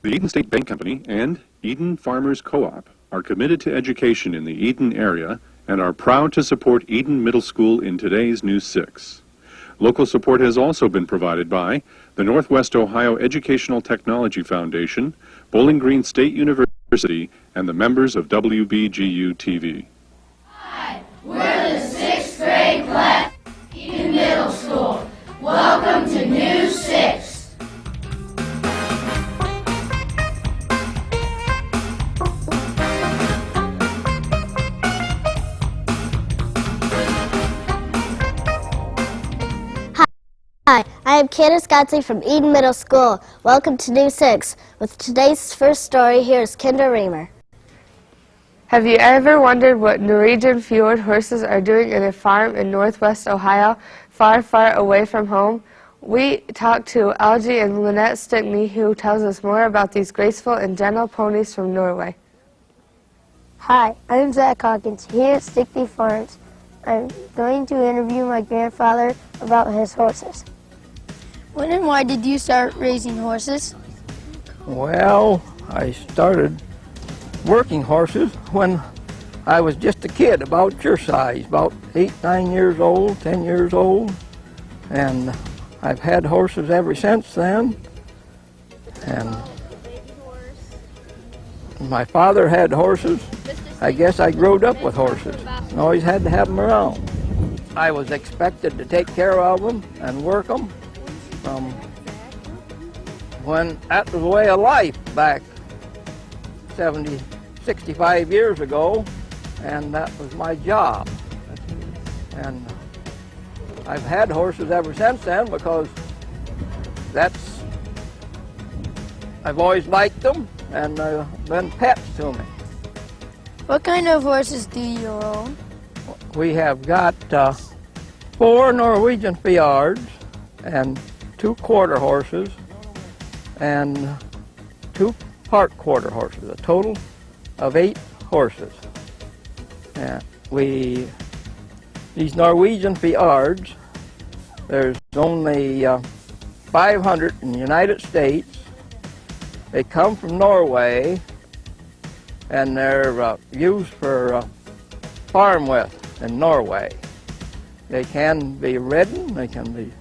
The Edon State Bank Company and Edon Farmers Co-op are committed to education in the Edon area and are proud to support Edon Middle School in today's News 6. Local support has also been provided by the Northwest Ohio Educational Technology Foundation, Bowling Green State University, and the members of WBGU-TV. Hi, we're the 6th grade class at Edon Middle School. Welcome to News 6. Hi, I am Candace Godsley from Edon Middle School. Welcome to News 6. With today's first story, here is Kinder Reamer. Have you ever wondered what Norwegian fjord horses are doing in a farm in northwest Ohio, far, far away from home? We talked to Algie and Lynette Stickney, who tells us more about these graceful and gentle ponies from Norway. Hi, I'm Zach Hawkins, here at Stickney Farms. I'm going to interview my grandfather about his horses. When and why did you start raising horses? Well, I started working horses when I was just a kid, about your size, about 8, 9 years old, 10 years old. And I've had horses ever since then. And my father had horses. I guess I growed up with horses and always had to have them around. I was expected to take care of them and work them from when that was the way of life back 65 years ago, and that was my job. And I've had horses ever since then because I've always liked them and been pets to me. What kind of horses do you own? We have got 4 Norwegian fjords and 2 quarter horses and 2 part quarter horses, a total of 8 horses. These Norwegian fjords, there's only 500 in the United States. They come from Norway, and they're used for farm with in Norway. They can be ridden, they can be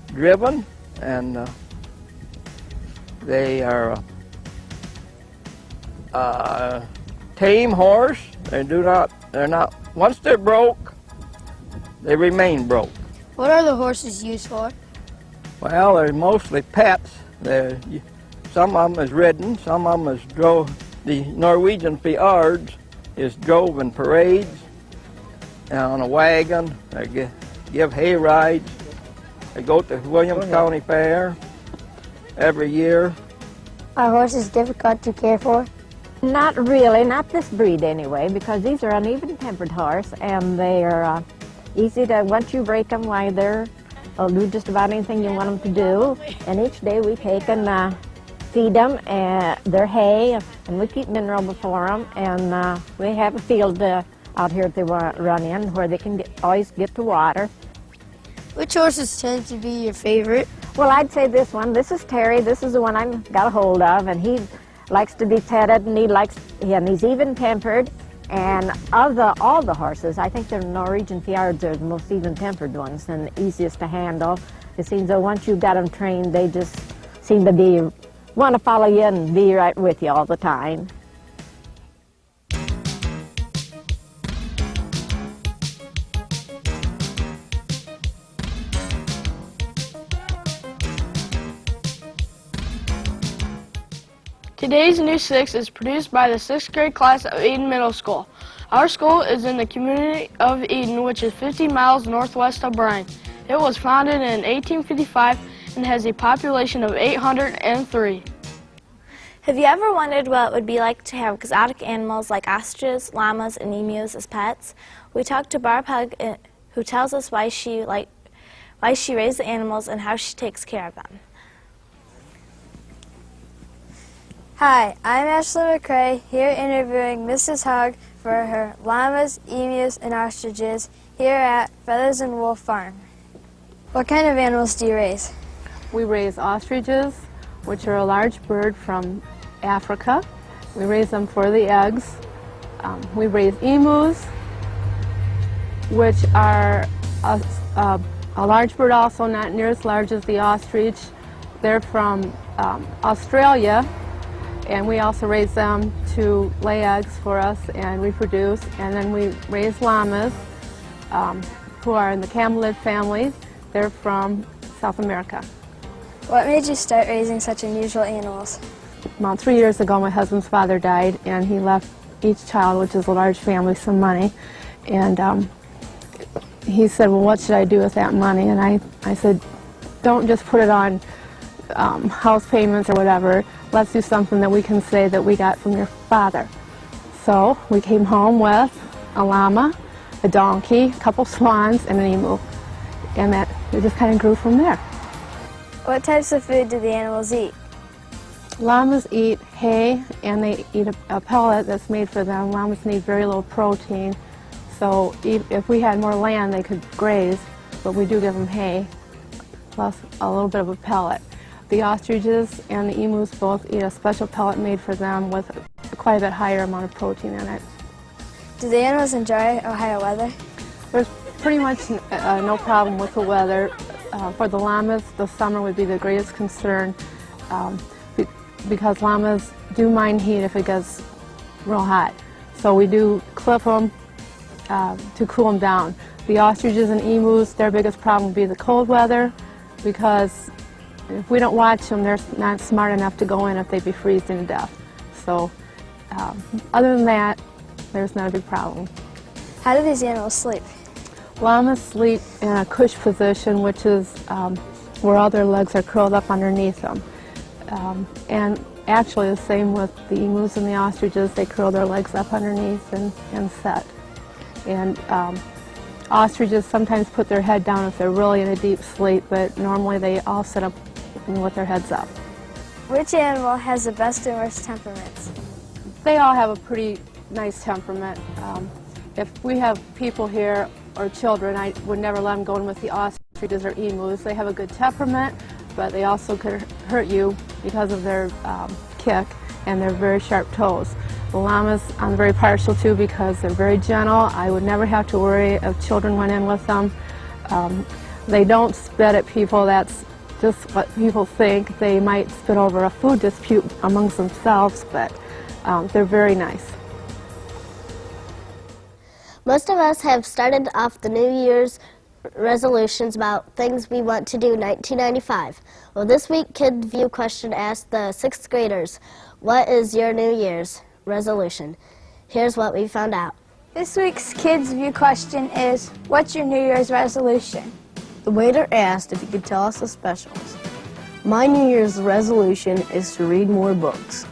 driven, and they are a tame horse. They're not, once they're broke, they remain broke. What are the horses used for? Well, they're mostly pets. Some of them is ridden, some of them is drove. The Norwegian fjords is drove in parades on a wagon. They give hay rides. They go to Williams County Fair every year. Are horses difficult to care for? Not really, not this breed anyway, because these are an even-tempered horse, and they are easy to, once you break them, why they'll do just about anything you want them to do. And each day we take and feed them their hay, and we keep mineral before them, and we have a field out here that they run in where they can always get to water. Which horses tend to be your favorite? Well, I'd say this one. This is Terry. This is the one I've got a hold of, and he likes to be petted, and he's even-tempered. And of all the horses, I think the Norwegian fjords are the most even-tempered ones and the easiest to handle. It seems that once you've got them trained, they just seem to want to follow you and be right with you all the time. Today's News 6 is produced by the 6th grade class of Edon Middle School. Our school is in the community of Edon, which is 50 miles northwest of Bryan. It was founded in 1855 and has a population of 803. Have you ever wondered what it would be like to have exotic animals like ostriches, llamas, and emus as pets? We talked to Barb Hug, who tells us why she raised the animals and how she takes care of them. Hi, I'm Ashley McCrae, here interviewing Mrs. Hogg for her llamas, emus, and ostriches here at Feathers and Wool Farm. What kind of animals do you raise? We raise ostriches, which are a large bird from Africa. We raise them for the eggs. We raise emus, which are a large bird also, not near as large as the ostrich. They're from Australia, and we also raise them to lay eggs for us and reproduce. And then we raise llamas, who are in the camelid family. They're from South America. What made you start raising such unusual animals? About 3 years ago, my husband's father died, and he left each child, which is a large family, some money. And he said, well, what should I do with that money? And I said, don't just put it on house payments or whatever. Let's do something that we can say that we got from your father. So we came home with a llama, a donkey, a couple swans, and an emu. And that it just kind of grew from there. What types of food do the animals eat? Llamas eat hay, and they eat a pellet that's made for them. Llamas need very low protein, so if we had more land, they could graze, but we do give them hay, plus a little bit of a pellet. The ostriches and the emus both eat a special pellet made for them with quite a bit higher amount of protein in it. Do the animals enjoy Ohio weather? There's pretty much no problem with the weather. For the llamas, the summer would be the greatest concern because llamas do mind heat if it gets real hot. So we do clip them to cool them down. The ostriches and emus, their biggest problem would be the cold weather because if we don't watch them, they're not smart enough to go in if they'd be freezing to death. So other than that, there's not a big problem. How do these animals sleep? Llamas sleep in a cush position, which is where all their legs are curled up underneath them. And actually the same with the emus and the ostriches, they curl their legs up underneath and set. And ostriches sometimes put their head down if they're really in a deep sleep, but normally they all sit up with their heads up. Which animal has the best and worst temperaments? They all have a pretty nice temperament. If we have people here or children, I would never let them go in with the ostriches or emus. They have a good temperament, but they also could hurt you because of their kick and their very sharp toes. The llamas I'm very partial to because they're very gentle. I would never have to worry if children went in with them. They don't spit at people. That's just what people think. They might spit over a food dispute amongst themselves, but they're very nice. Most of us have started off the New Year's resolutions about things we want to do in 1995. Well, this week Kid View question asked the 6th graders, what is your New Year's resolution? Here's what we found out. This week's Kids View question is, what's your New Year's resolution? The waiter asked if he could tell us the specials. My New Year's resolution is to read more books.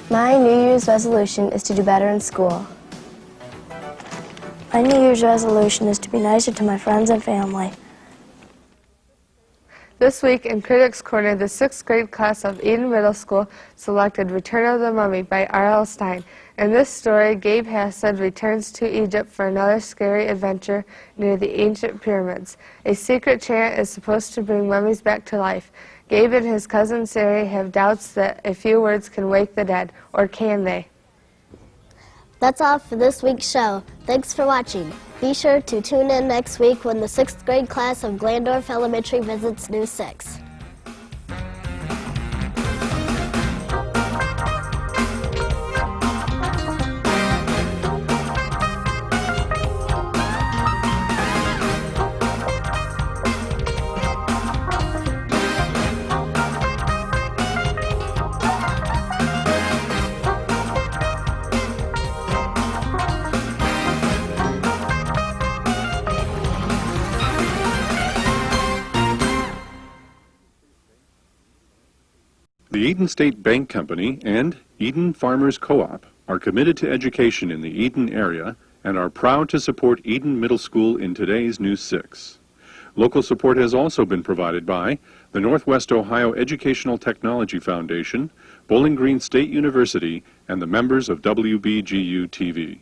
My New Year's resolution is to do better in school. My New Year's resolution is to be nicer to my friends and family. This week in Critics Corner, the 6th grade class of Edon Middle School selected Return of the Mummy by R.L. Stine. In this story, Gabe Hassad returns to Egypt for another scary adventure near the ancient pyramids. A secret chant is supposed to bring mummies back to life. Gabe and his cousin Sari have doubts that a few words can wake the dead, or can they? That's all for this week's show. Thanks for watching. Be sure to tune in next week when the 6th grade class of Glandorf Elementary visits New 6. The Eden State Bank Company and Eden Farmers Co-op are committed to education in the Eden area and are proud to support Edon Middle School in today's News 6. Local support has also been provided by the Northwest Ohio Educational Technology Foundation, Bowling Green State University, and the members of WBGU-TV.